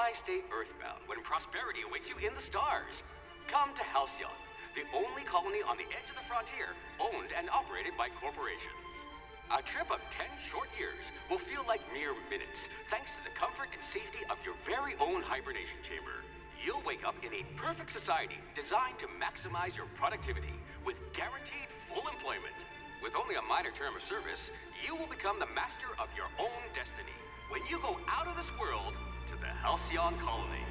Why stay earthbound when prosperity awaits you in the stars? Come to Halcyon, the only colony on the edge of the frontier, owned and operated by corporations. A trip of 10 short years will feel like mere minutes, thanks to the comfort and safety of your very own hibernation chamber. You'll wake up in a perfect society designed to maximize your productivity with guaranteed full employment. With only a minor term of service, you will become the master of your own destiny when you go out of this world to the Halcyon colony.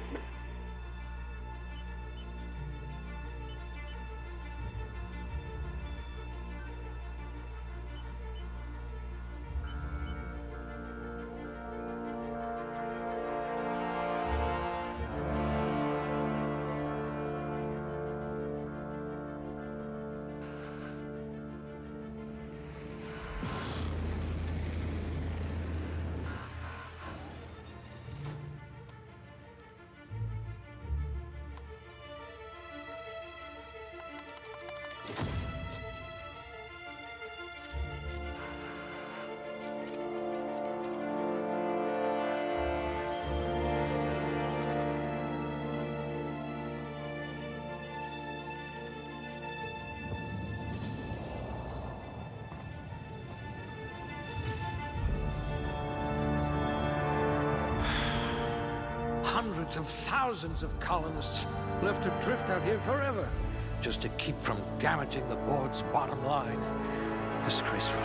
Hundreds of thousands of colonists left adrift out here forever, just to keep from damaging the board's bottom line. Disgraceful.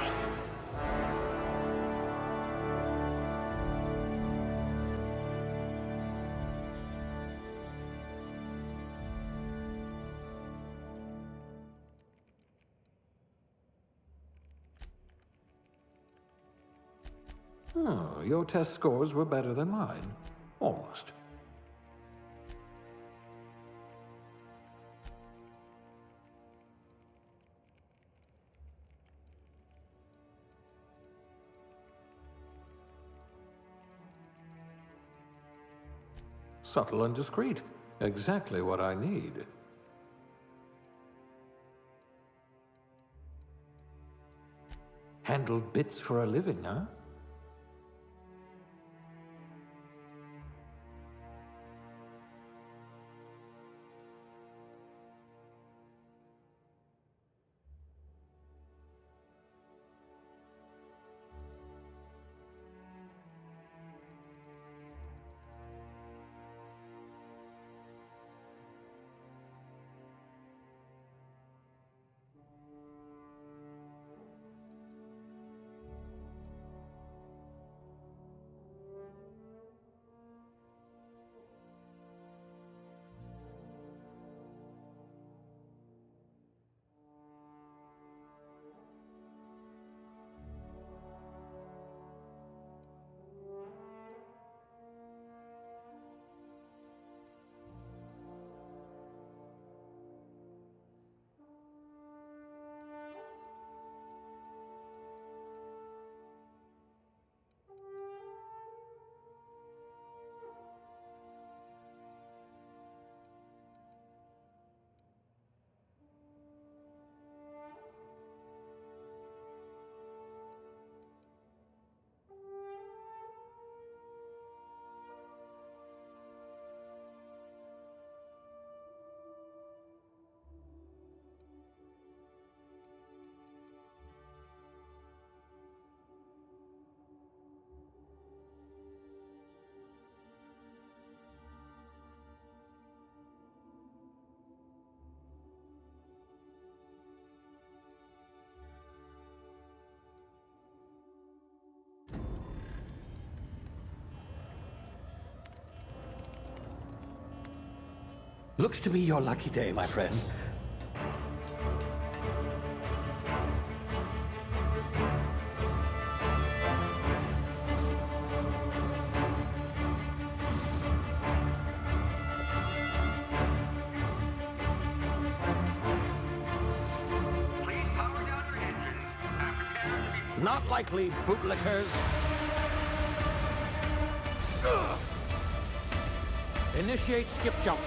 Oh, your test scores were better than mine. Almost. Subtle and discreet. Exactly what I need. Handle bits for a living, huh? Looks to be your lucky day, my friend. Please power down your engines and prepare to be... Not likely, bootlickers. Initiate skip jump.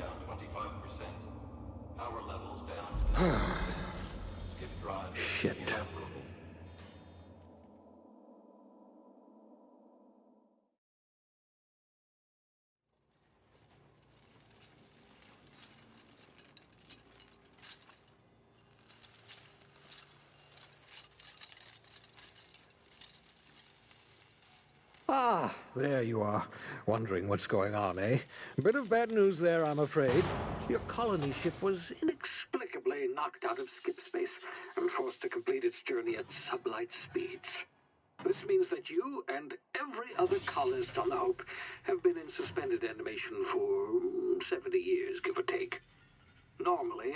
down 25%. Power levels down 10%. Skip drive Shit. inoperable. Ah, there you are. Wondering what's going on, eh? Bit of bad news there, I'm afraid. Your colony ship was inexplicably knocked out of skip space and forced to complete its journey at sublight speeds. This means that you and every other colonist on the Hope have been in suspended animation for 70 years, give or take. Normally,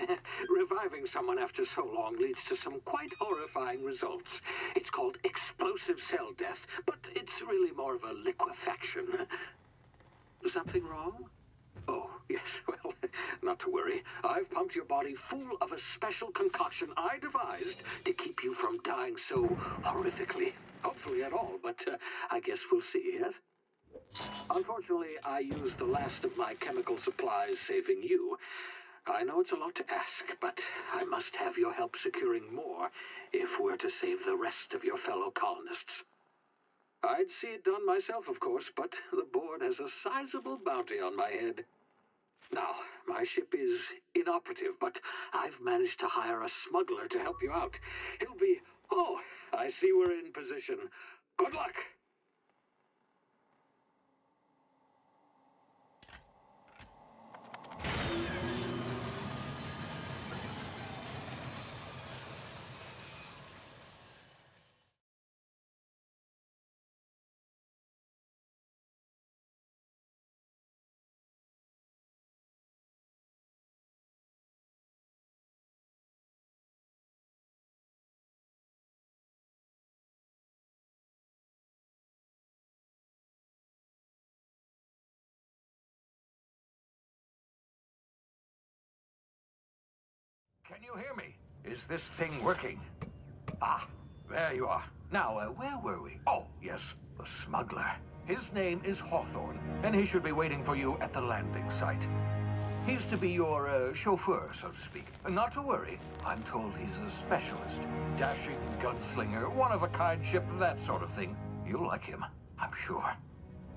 reviving someone after so long leads to some quite horrifying results. It's called explosive cell death, but it's really more of a liquefaction. Something wrong? Oh, yes, well, not to worry. I've pumped your body full of a special concoction I devised to keep you from dying so horrifically. Hopefully at all, but I guess we'll see, yes? Unfortunately, I used the last of my chemical supplies saving you. I know it's a lot to ask, but I must have your help securing more if we're to save the rest of your fellow colonists. I'd see it done myself, of course, but the board has a sizable bounty on my head. Now, my ship is inoperative, but I've managed to hire a smuggler to help you out. He'll be... Oh, I see we're in position. Good luck! Can you hear me? Is this thing working? Ah, there you are. Now, where were we? Oh, yes, the smuggler. His name is Hawthorne, and he should be waiting for you at the landing site. He's to be your chauffeur, so to speak. Not to worry. I'm told he's a specialist. Dashing gunslinger, one-of-a-kind ship, that sort of thing. You'll like him, I'm sure.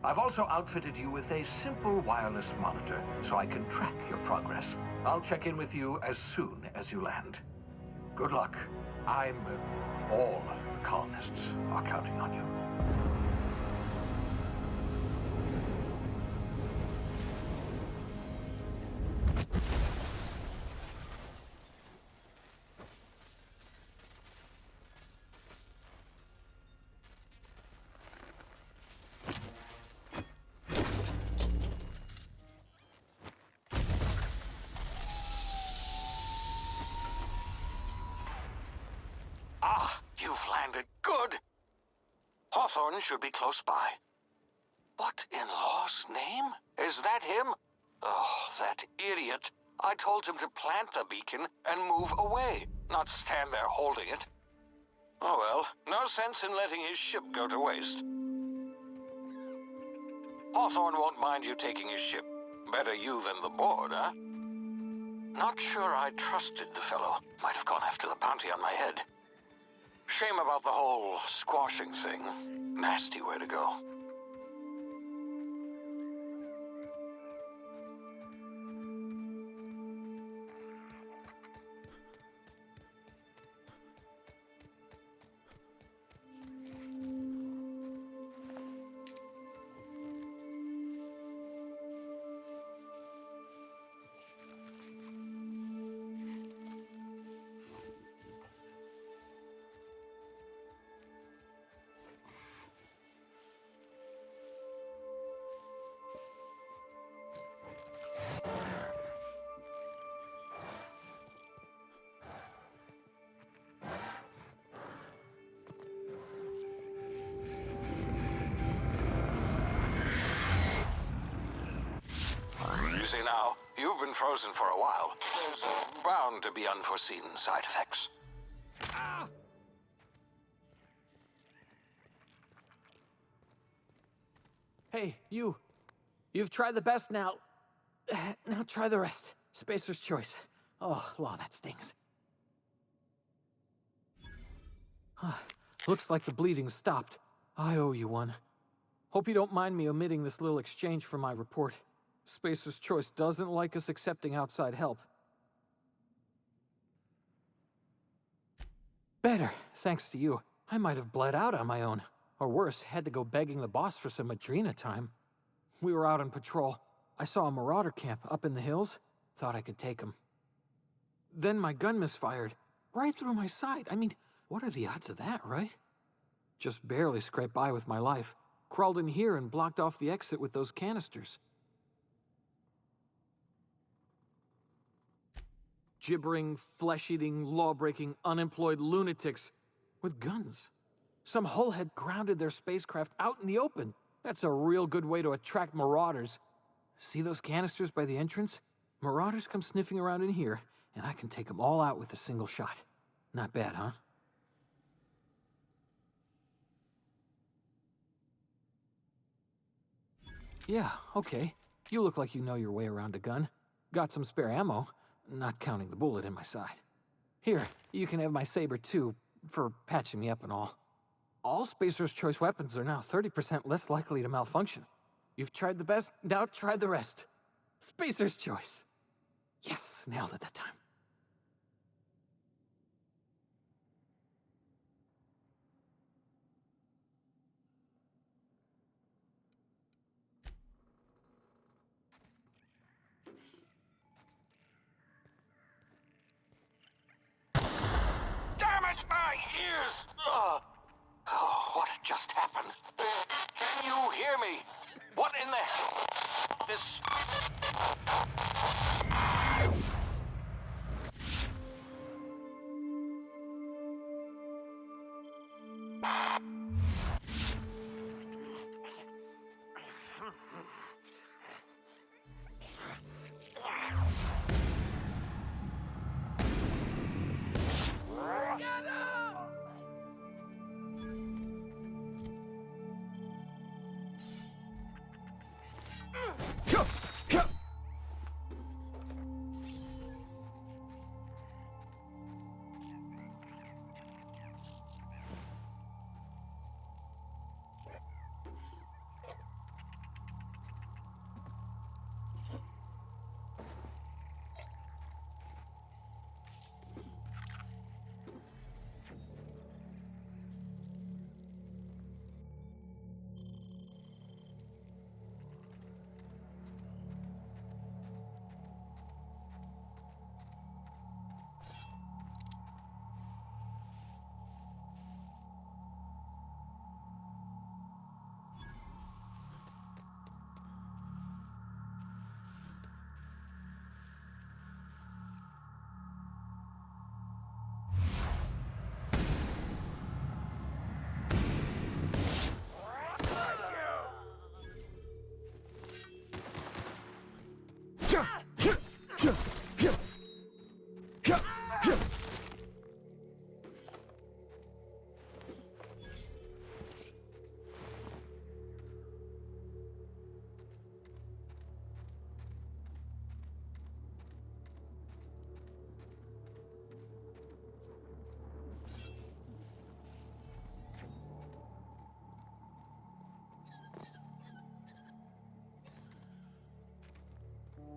I've also outfitted you with a simple wireless monitor, so I can track your progress. I'll check in with you as soon as you land. Good luck. All the colonists are counting on you. Hawthorne should be close by. What in law's name? Is that him? Oh, that idiot. I told him to plant the beacon and move away, not stand there holding it. Oh well, no sense in letting his ship go to waste. Hawthorne won't mind you taking his ship. Better you than the board, huh? Not sure I trusted the fellow. Might have gone after the bounty on my head. Shame about the whole squashing thing. Nasty way to go. Now, you've been frozen for a while. There's bound to be unforeseen side effects. Ah! Hey, you. You've tried the best now. Now try the rest. Spacer's choice. Oh, law, that stings. Looks like the bleeding stopped. I owe you one. Hope you don't mind me omitting this little exchange from my report. Spacer's choice doesn't like us accepting outside help. Better, thanks to you. I might have bled out on my own. Or worse, had to go begging the boss for some Adrena time. We were out on patrol. I saw a marauder camp up in the hills. Thought I could take him. Then my gun misfired. Right through my side. I mean, what are the odds of that, right? Just barely scraped by with my life. Crawled in here and blocked off the exit with those canisters. Gibbering, flesh-eating, law-breaking, unemployed lunatics with guns. Some hullhead grounded their spacecraft out in the open. That's a real good way to attract marauders. See those canisters by the entrance? Marauders come sniffing around in here, and I can take them all out with a single shot. Not bad, huh? Yeah, okay. You look like you know your way around a gun. Got some spare ammo, not counting the bullet in my side. Here, you can have my saber too, for patching me up and all. All Spacer's choice weapons are now 30% less likely to malfunction. You've tried the best, now try the rest. Spacer's choice. Yes, nailed it that time. Damn it, my ears! Oh, what just happened? Can you hear me? What in the... This...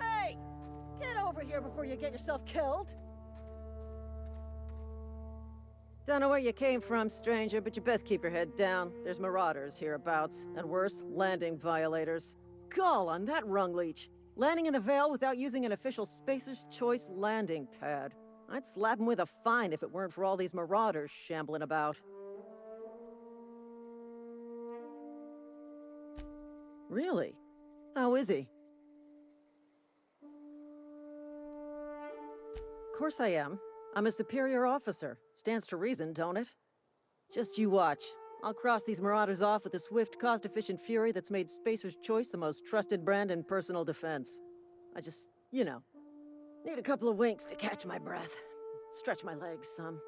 Hey! Get over here before you get yourself killed! Don't know where you came from, stranger, but you best keep your head down. There's marauders hereabouts, and worse, landing violators. Gall on that rung leech! Landing in the Vale without using an official Spacer's Choice landing pad. I'd slap him with a fine if it weren't for all these marauders shambling about. Really? How is he? Of course I am. I'm a superior officer. Stands to reason, don't it? Just you watch. I'll cross these marauders off with a swift, cost-efficient fury that's made Spacer's Choice the most trusted brand in personal defense. I just, you know, need a couple of winks to catch my breath. Stretch my legs some.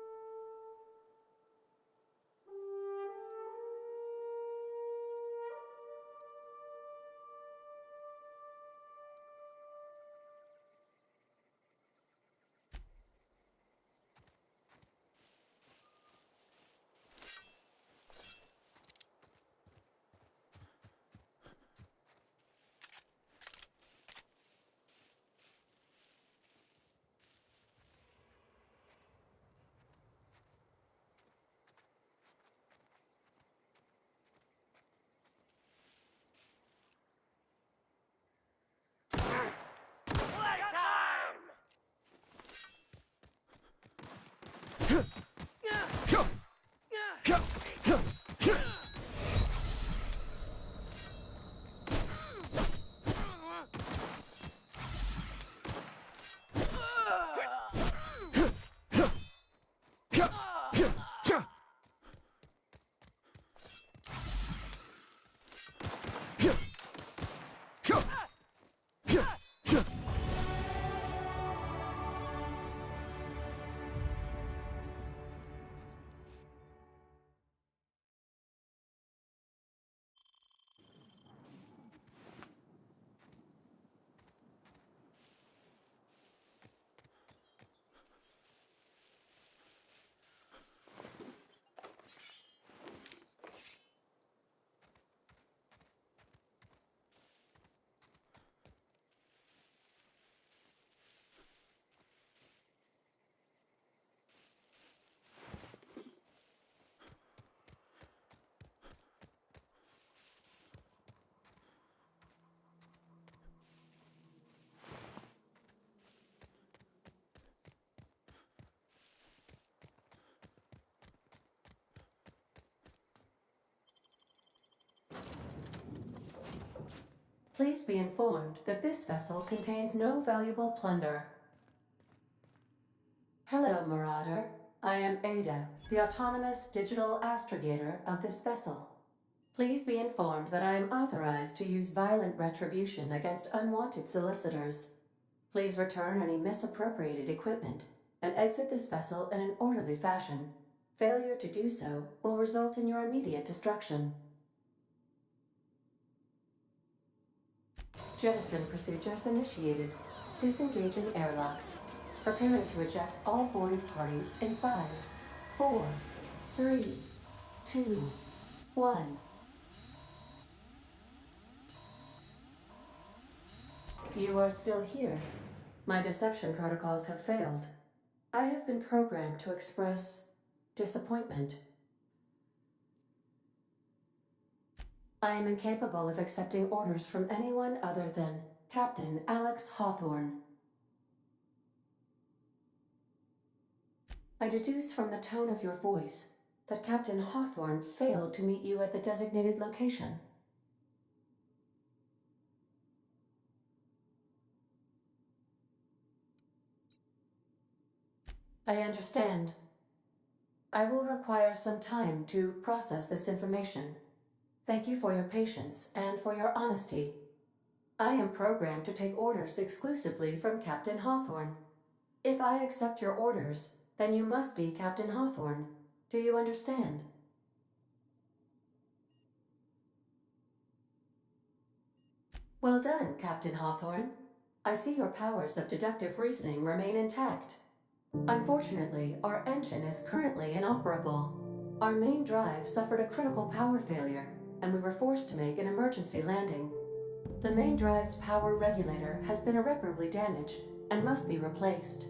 Please be informed that this vessel contains no valuable plunder. Hello, Marauder. I am Ada, the autonomous digital astrogator of this vessel. Please be informed that I am authorized to use violent retribution against unwanted solicitors. Please return any misappropriated equipment and exit this vessel in an orderly fashion. Failure to do so will result in your immediate destruction. Jettison procedures initiated. Disengaging airlocks. Preparing to eject all boarding parties in 5, 4, 3, 2, 1. You are still here. My deception protocols have failed. I have been programmed to express disappointment. I am incapable of accepting orders from anyone other than Captain Alex Hawthorne. I deduce from the tone of your voice that Captain Hawthorne failed to meet you at the designated location. I understand. I will require some time to process this information. Thank you for your patience and for your honesty. I am programmed to take orders exclusively from Captain Hawthorne. If I accept your orders, then you must be Captain Hawthorne. Do you understand? Well done, Captain Hawthorne. I see your powers of deductive reasoning remain intact. Unfortunately, our engine is currently inoperable. Our main drive suffered a critical power failure, and we were forced to make an emergency landing. The main drive's power regulator has been irreparably damaged and must be replaced.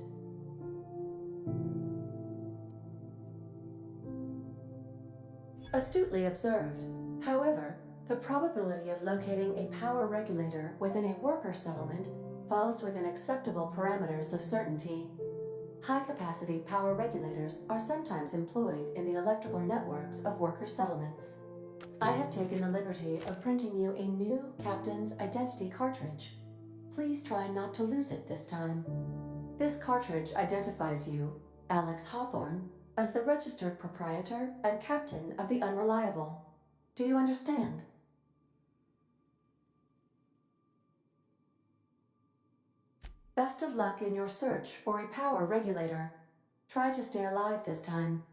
Astutely observed. However, the probability of locating a power regulator within a worker settlement falls within acceptable parameters of certainty. High-capacity power regulators are sometimes employed in the electrical networks of worker settlements. I have taken the liberty of printing you a new Captain's Identity cartridge. Please try not to lose it this time. This cartridge identifies you, Alex Hawthorne, as the registered proprietor and captain of the Unreliable. Do you understand? Best of luck in your search for a power regulator. Try to stay alive this time.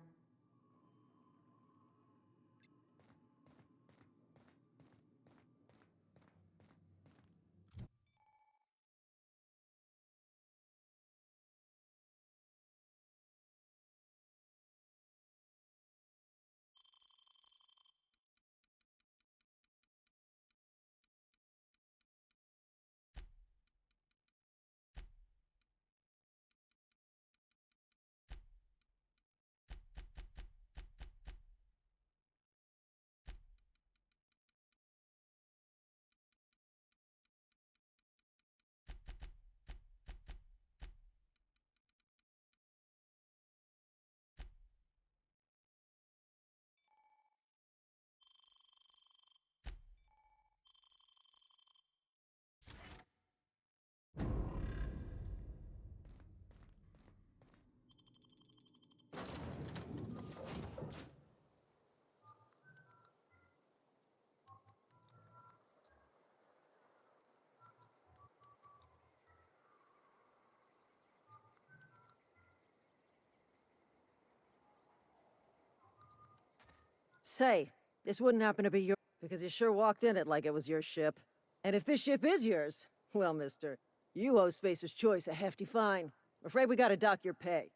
Say, this wouldn't happen to be your... because you sure walked in it like it was your ship. And if this ship is yours, well, mister, you owe Spacer's Choice a hefty fine. I'm afraid we gotta dock your pay.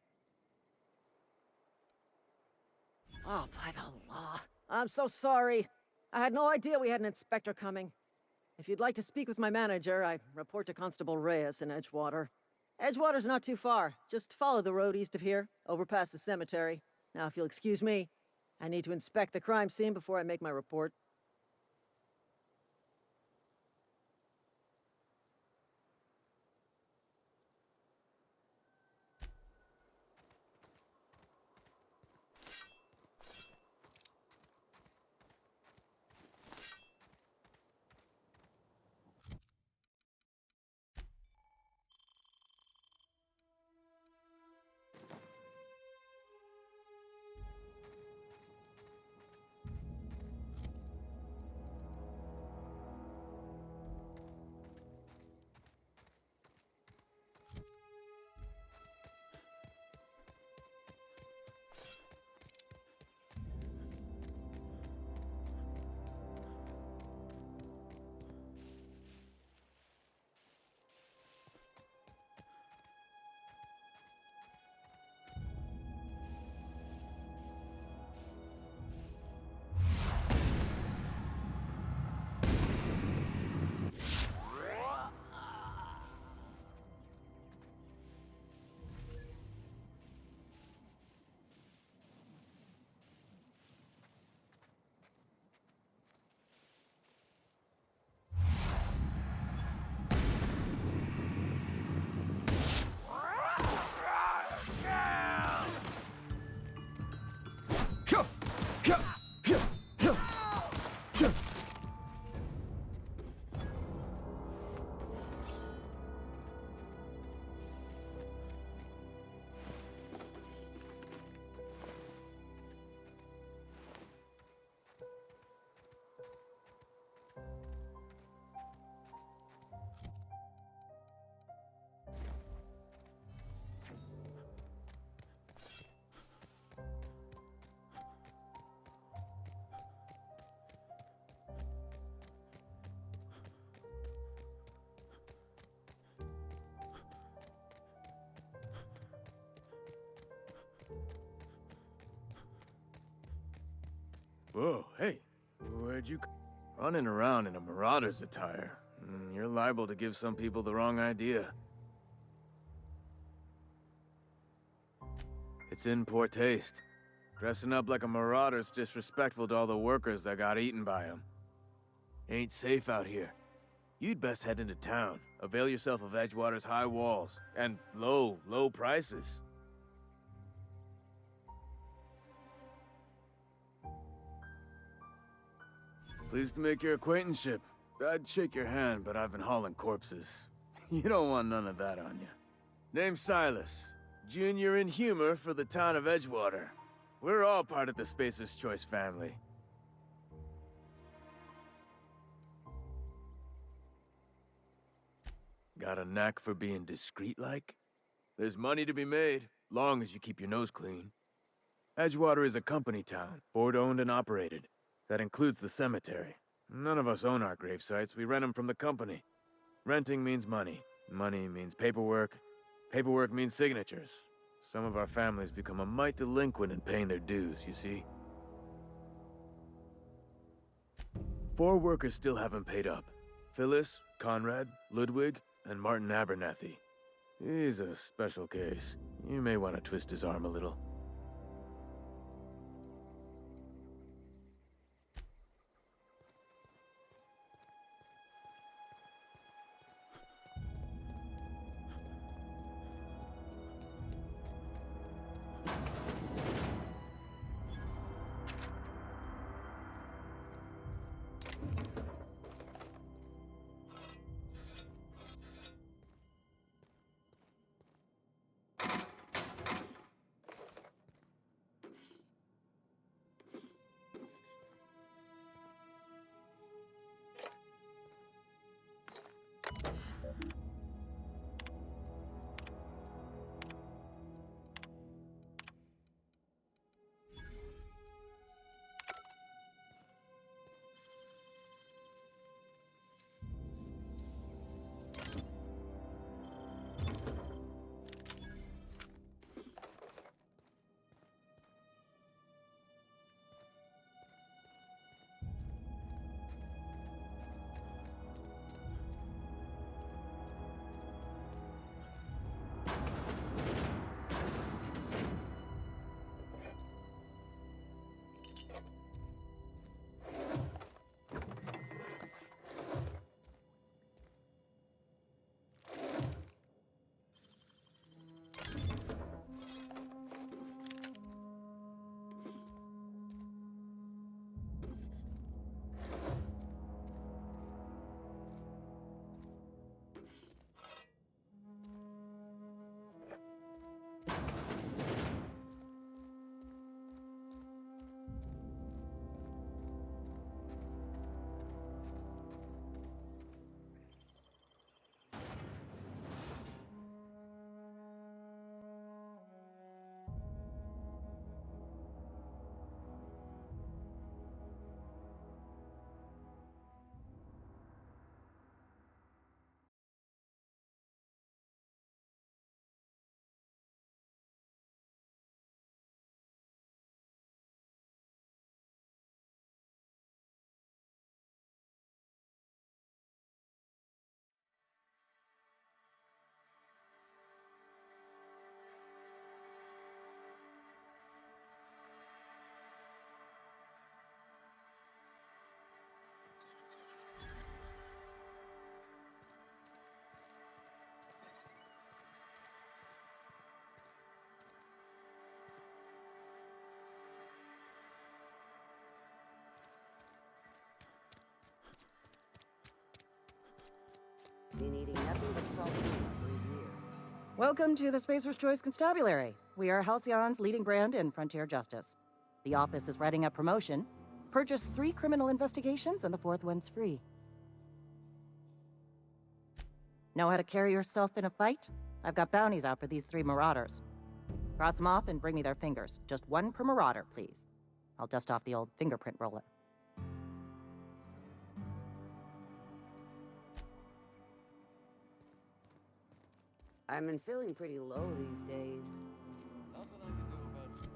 Oh, by the law. I'm so sorry. I had no idea we had an inspector coming. If you'd like to speak with my manager, I report to Constable Reyes in Edgewater. Edgewater's not too far. Just follow the road east of here, over past the cemetery. Now, if you'll excuse me, I need to inspect the crime scene before I make my report. Whoa, hey, where'd you... Running around in a marauder's attire. You're liable to give some people the wrong idea. It's in poor taste. Dressing up like a marauder's disrespectful to all the workers that got eaten by him. Ain't safe out here. You'd best head into town. Avail yourself of Edgewater's high walls. And low prices. Pleased to make your acquaintanceship. I'd shake your hand, but I've been hauling corpses. You don't want none of that on you. Name's Silas. Junior in humor for the town of Edgewater. We're all part of the Spacer's Choice family. Got a knack for being discreet-like? There's money to be made, long as you keep your nose clean. Edgewater is a company town, board-owned and operated. That includes the cemetery. None of us own our grave sites, we rent them from the company. Renting means money. Money means paperwork. Paperwork means signatures. Some of our families become a mite delinquent in paying their dues, you see? 4 workers still haven't paid up. Phyllis, Conrad, Ludwig, and Martin Abernathy. He's a special case. You may want to twist his arm a little. Welcome to the Spacer's Choice Constabulary. We are Halcyon's leading brand in frontier justice. The office is writing up promotion. Purchase 3 criminal investigations and the 4th one's free. Know how to carry yourself in a fight? I've got bounties out for these 3 marauders. Cross them off and bring me their fingers. Just 1 per marauder, please. I'll dust off the old fingerprint roller. I've been feeling pretty low these days. Nothing I can do about it.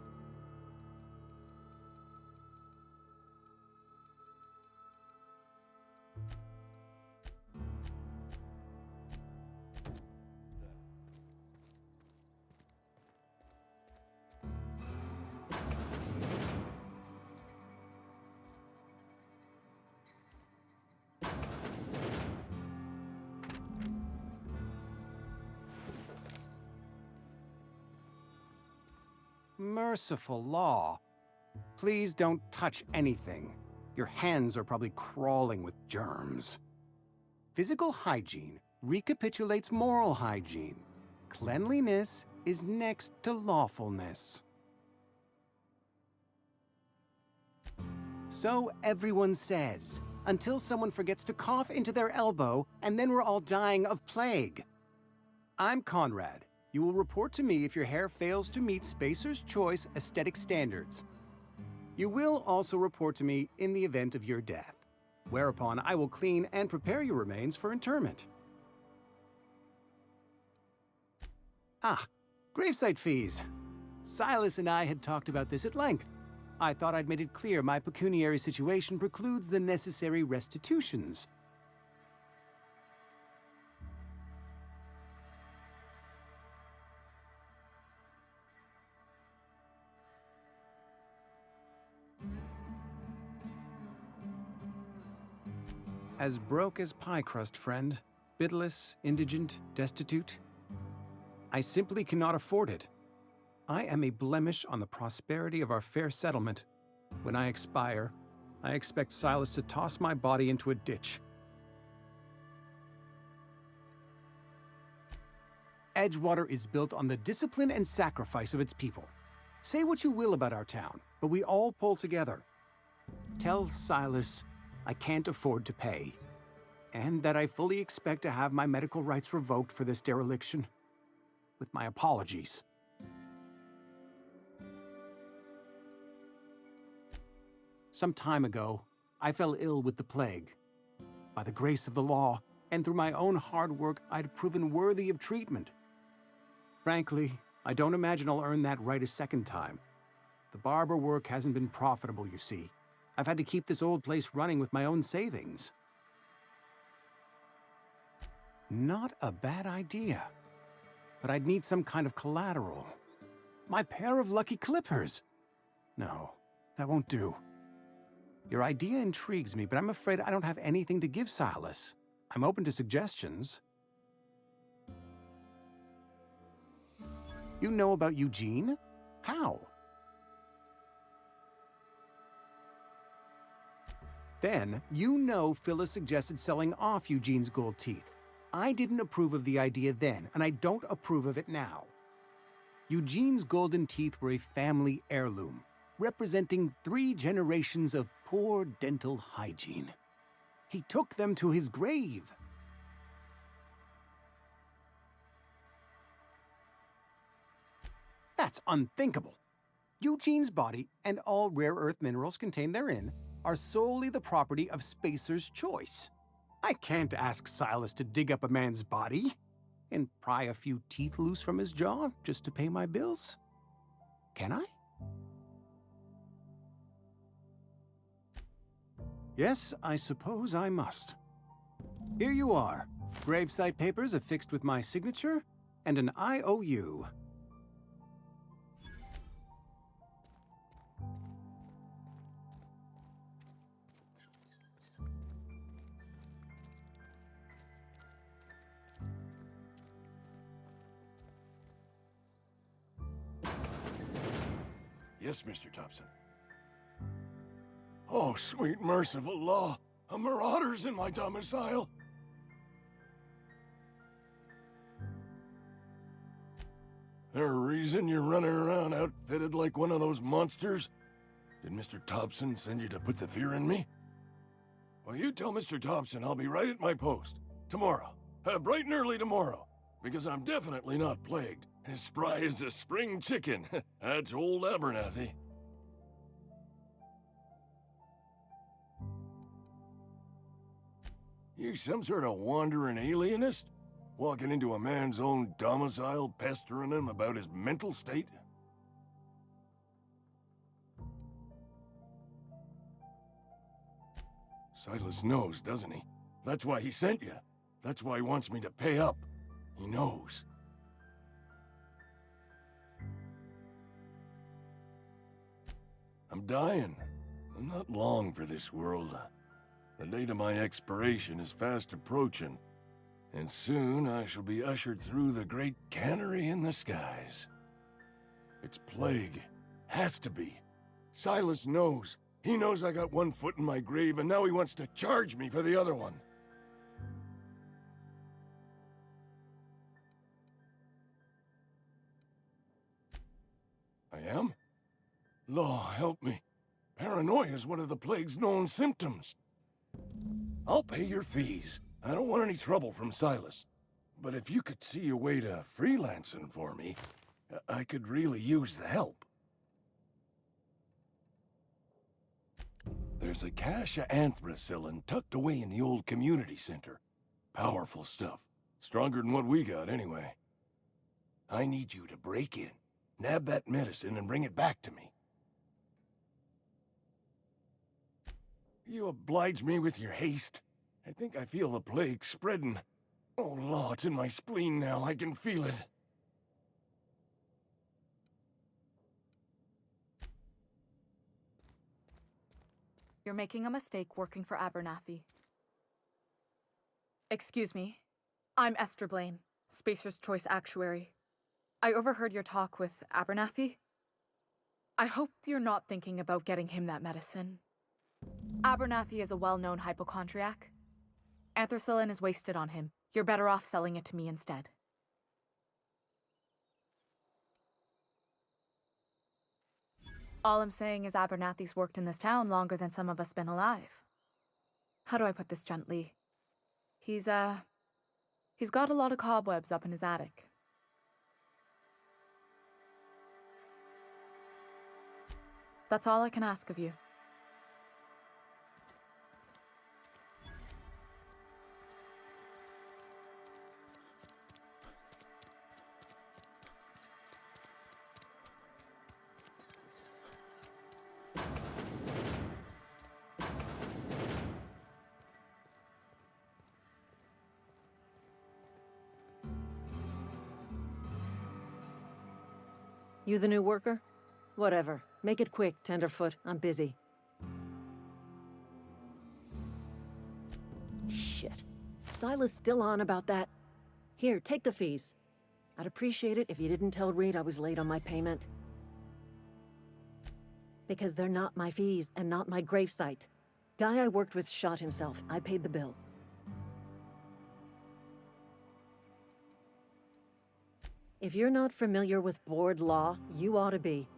Merciful law. Please don't touch anything. Your hands are probably crawling with germs. Physical hygiene recapitulates moral hygiene. Cleanliness is next to lawfulness. So everyone says, until someone forgets to cough into their elbow, and then we're all dying of plague. I'm Conrad. You will report to me if your hair fails to meet Spacer's Choice aesthetic standards. You will also report to me in the event of your death, whereupon I will clean and prepare your remains for interment. Ah, gravesite fees. Silas and I had talked about this at length. I thought I'd made it clear my pecuniary situation precludes the necessary restitutions. As broke as pie crust, friend. Bidless, indigent, destitute. I simply cannot afford it. I am a blemish on the prosperity of our fair settlement. When I expire, I expect Silas to toss my body into a ditch. Edgewater is built on the discipline and sacrifice of its people. Say what you will about our town, but we all pull together. Tell Silas I can't afford to pay, and that I fully expect to have my medical rights revoked for this dereliction. With my apologies. Some time ago, I fell ill with the plague. By the grace of the law, and through my own hard work, I'd proven worthy of treatment. Frankly, I don't imagine I'll earn that right a second time. The barber work hasn't been profitable, you see. I've had to keep this old place running with my own savings. Not a bad idea. But I'd need some kind of collateral. My pair of lucky clippers. No, that won't do. Your idea intrigues me, but I'm afraid I don't have anything to give Silas. I'm open to suggestions. You know about Eugene? How? Then, you know Phyllis suggested selling off Eugene's gold teeth. I didn't approve of the idea then, and I don't approve of it now. Eugene's golden teeth were a family heirloom, representing 3 generations of poor dental hygiene. He took them to his grave. That's unthinkable. Eugene's body and all rare earth minerals contained therein are solely the property of Spacer's Choice. I can't ask Silas to dig up a man's body and pry a few teeth loose from his jaw just to pay my bills. Can I? Yes, I suppose I must. Here you are. Gravesite papers affixed with my signature and an IOU. Yes, Mr. Thompson. Oh, sweet merciful law. A marauder's in my domicile. There a reason you're running around outfitted like one of those monsters? Did Mr. Thompson send you to put the fear in me? Well, you tell Mr. Thompson I'll be right at my post. Tomorrow. Bright and early tomorrow. Because I'm definitely not plagued. As spry as a spring chicken. That's old Abernathy. You some sort of wandering alienist? Walking into a man's own domicile, pestering him about his mental state? Silas knows, doesn't he? That's why he sent you. That's why he wants me to pay up. He knows. I'm dying. I'm not long for this world. The date of my expiration is fast approaching, and soon I shall be ushered through the great cannery in the skies. It's plague. Has to be. Silas knows. He knows I got one foot in my grave, and now he wants to charge me for the other one. I am? Law, help me. Paranoia is one of the plague's known symptoms. I'll pay your fees. I don't want any trouble from Silas. But if you could see a way to freelancing for me, I could really use the help. There's a cache of anthracillin tucked away in the old community center. Powerful stuff. Stronger than what we got, anyway. I need you to break in, nab that medicine, and bring it back to me. You oblige me with your haste. I think I feel the plague spreading. Oh, Law, it's in my spleen now. I can feel it. You're making a mistake working for Abernathy. Excuse me. I'm Esther Blaine, Spacer's Choice Actuary. I overheard your talk with Abernathy. I hope you're not thinking about getting him that medicine. Abernathy is a well-known hypochondriac. Anthracillin is wasted on him. You're better off selling it to me instead. All I'm saying is Abernathy's worked in this town longer than some of us been alive. How do I put this gently? He's got a lot of cobwebs up in his attic. That's all I can ask of you. You the new worker? Whatever. Make it quick, Tenderfoot. I'm busy. Shit. Silas still on about that. Here, take the fees. I'd appreciate it if you didn't tell Reed I was late on my payment. Because they're not my fees and not my gravesite. Guy I worked with shot himself. I paid the bill. If you're not familiar with board law, you ought to be.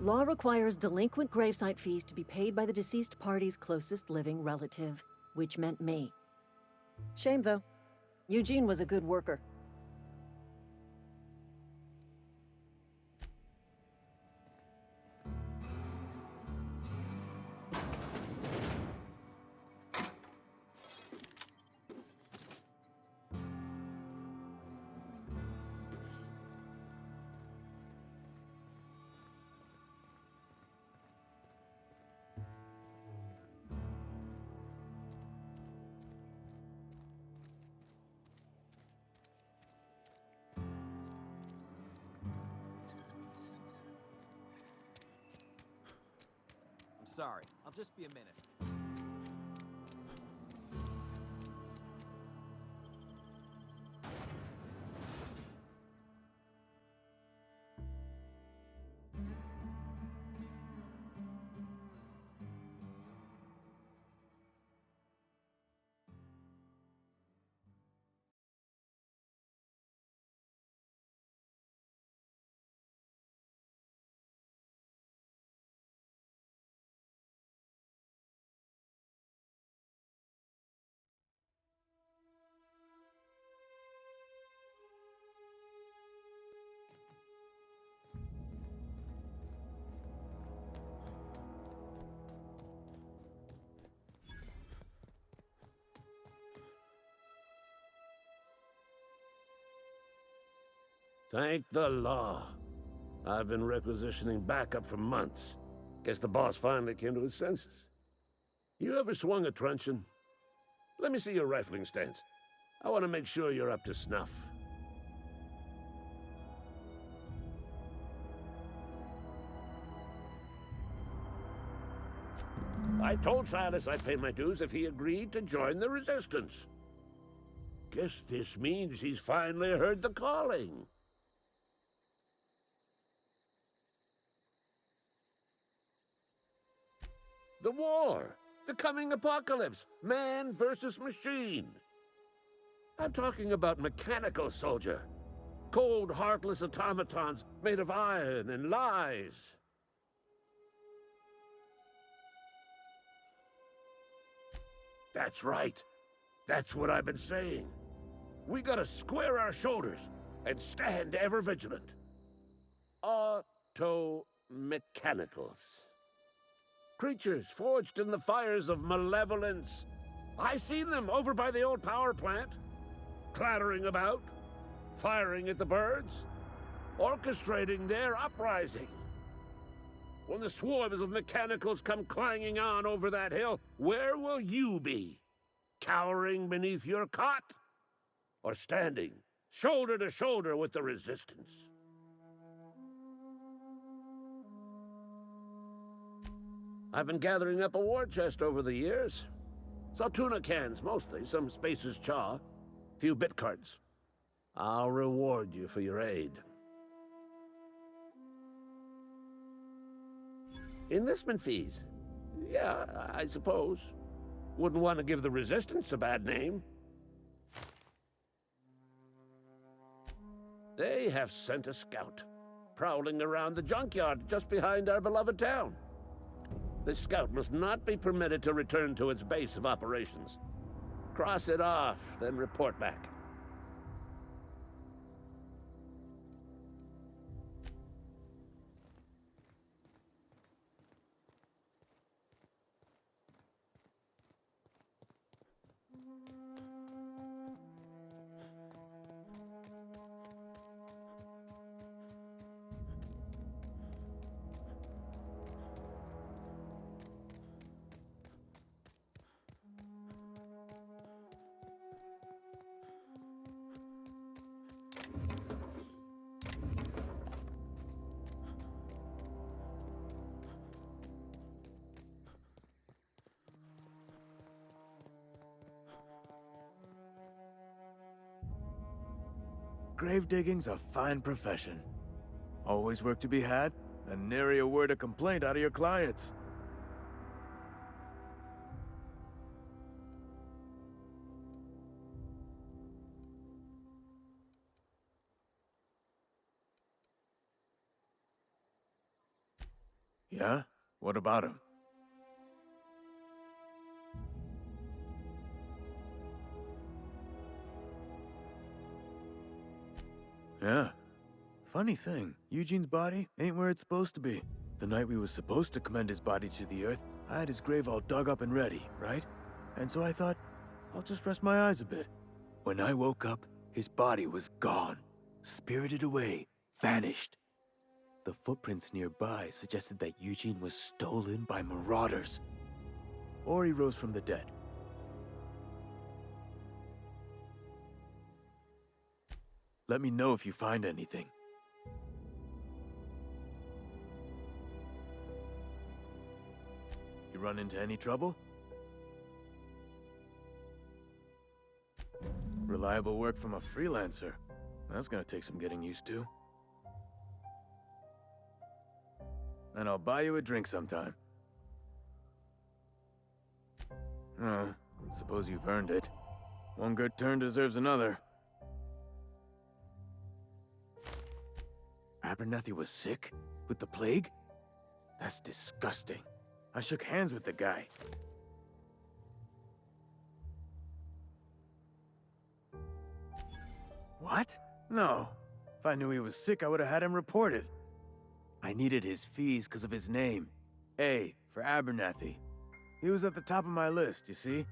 Law requires delinquent gravesite fees to be paid by the deceased party's closest living relative, which meant me. Shame, though. Eugene was a good worker. Sorry, I'll just be a minute. Thank the law. I've been requisitioning backup for months. Guess the boss finally came to his senses. You ever swung a truncheon? Let me see your rifling stance. I want to make sure you're up to snuff. I told Silas I'd pay my dues if he agreed to join the Resistance. Guess this means he's finally heard the calling. The war! The coming apocalypse! Man versus machine! I'm talking about mechanical soldier. Cold, heartless automatons made of iron and lies. That's right. That's what I've been saying. We gotta square our shoulders and stand ever vigilant. Auto-mechanicals. Creatures forged in the fires of malevolence. I seen them over by the old power plant, clattering about, firing at the birds, orchestrating their uprising. When the swarms of mechanicals come clanging on over that hill, where will you be? Cowering beneath your cot? Or standing, shoulder to shoulder with the Resistance? I've been gathering up a war chest over the years. Saw tuna cans, mostly, some Spacer's chaw, few bit cards. I'll reward you for your aid. Enlistment fees? Yeah, I suppose. Wouldn't want to give the Resistance a bad name. They have sent a scout, prowling around the junkyard just behind our beloved town. This scout must not be permitted to return to its base of operations. Cross it off, then report back. Grave digging's a fine profession. Always work to be had, and nary a word of complaint out of your clients. Yeah? What about him? Yeah. Funny thing, Eugene's body ain't where it's supposed to be. The night we was supposed to commend his body to the earth, I had his grave all dug up and ready, right? And so I thought, I'll just rest my eyes a bit. When I woke up, his body was gone. Spirited away. Vanished. The footprints nearby suggested that Eugene was stolen by marauders. Or he rose from the dead. Let me know if you find anything. You run into any trouble? Reliable work from a freelancer. That's gonna take some getting used to. And I'll buy you a drink sometime. Oh, suppose you've earned it. One good turn deserves another. Abernathy was sick? With the plague? That's disgusting. I shook hands with the guy. What? No. If I knew he was sick, I would have had him reported. I needed his fees because of his name. A, for Abernathy. He was at the top of my list, you see?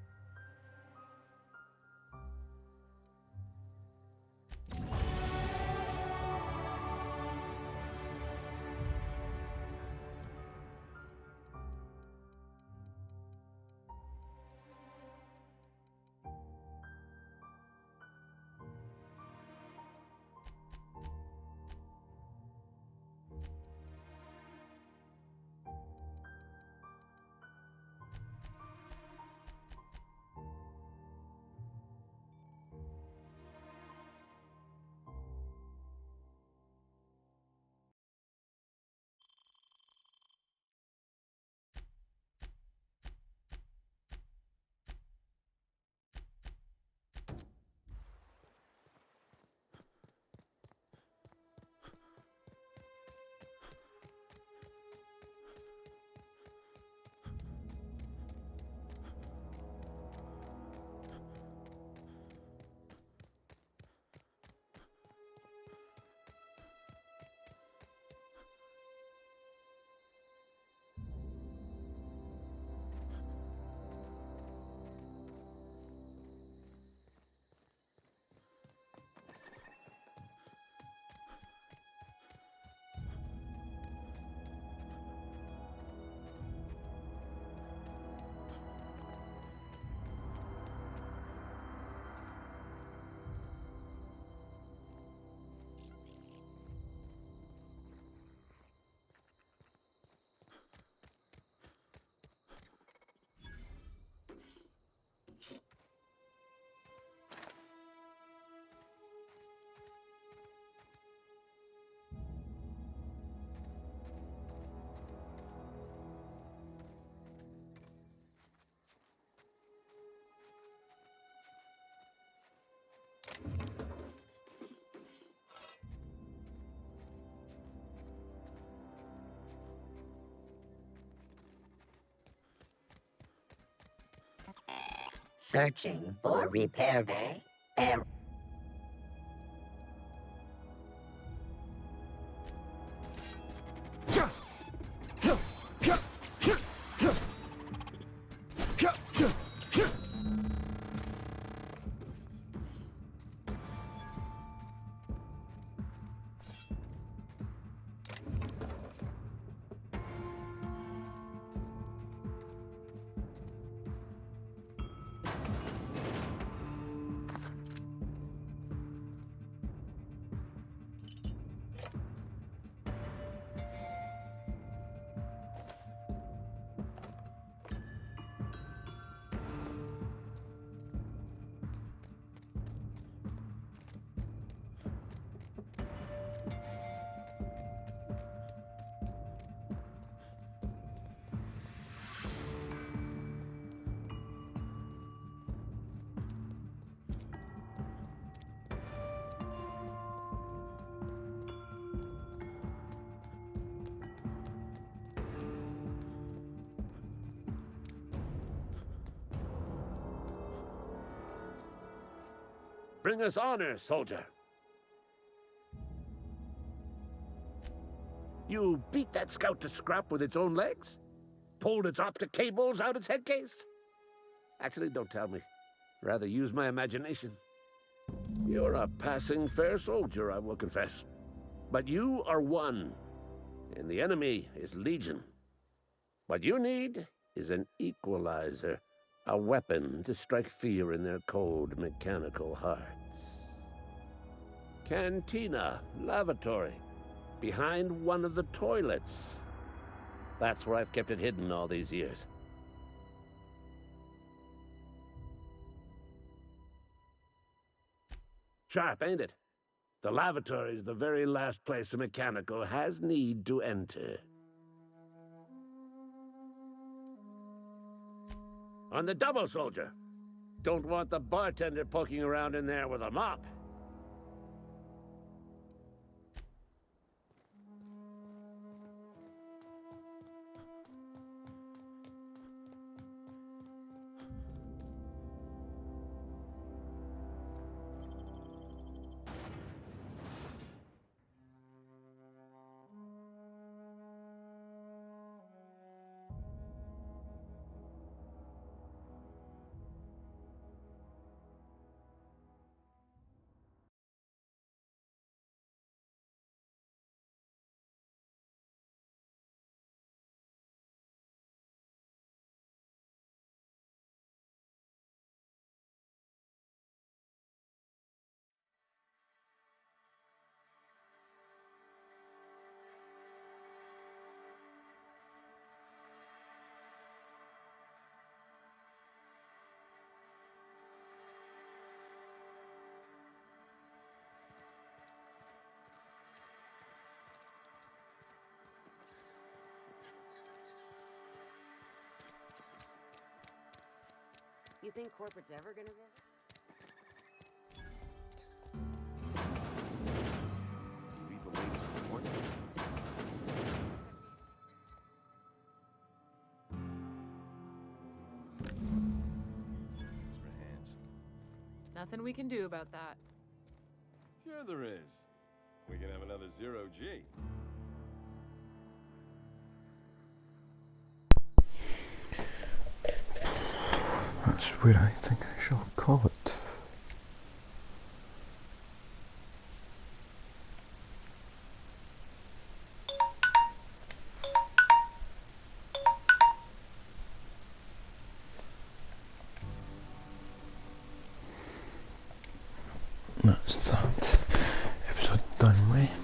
Searching for repair bay. Bring us honor, soldier. You beat that scout to scrap with its own legs? Pulled its optic cables out its head case? Actually, don't tell me. Rather use my imagination. You're a passing fair soldier, I will confess. But you are one, and the enemy is legion. What you need is an equalizer. A weapon to strike fear in their cold, mechanical hearts. Cantina, lavatory, behind one of the toilets. That's where I've kept it hidden all these years. Sharp, ain't it? The lavatory is the very last place a mechanical has need to enter. On the double, soldier. Don't want the bartender poking around in there with a mop. You think corporate's ever gonna visit? Read the latest report. Extra hands. Nothing we can do about that. Sure there is. We can have another zero-G. That's where I think I shall call it. That's that episode done with.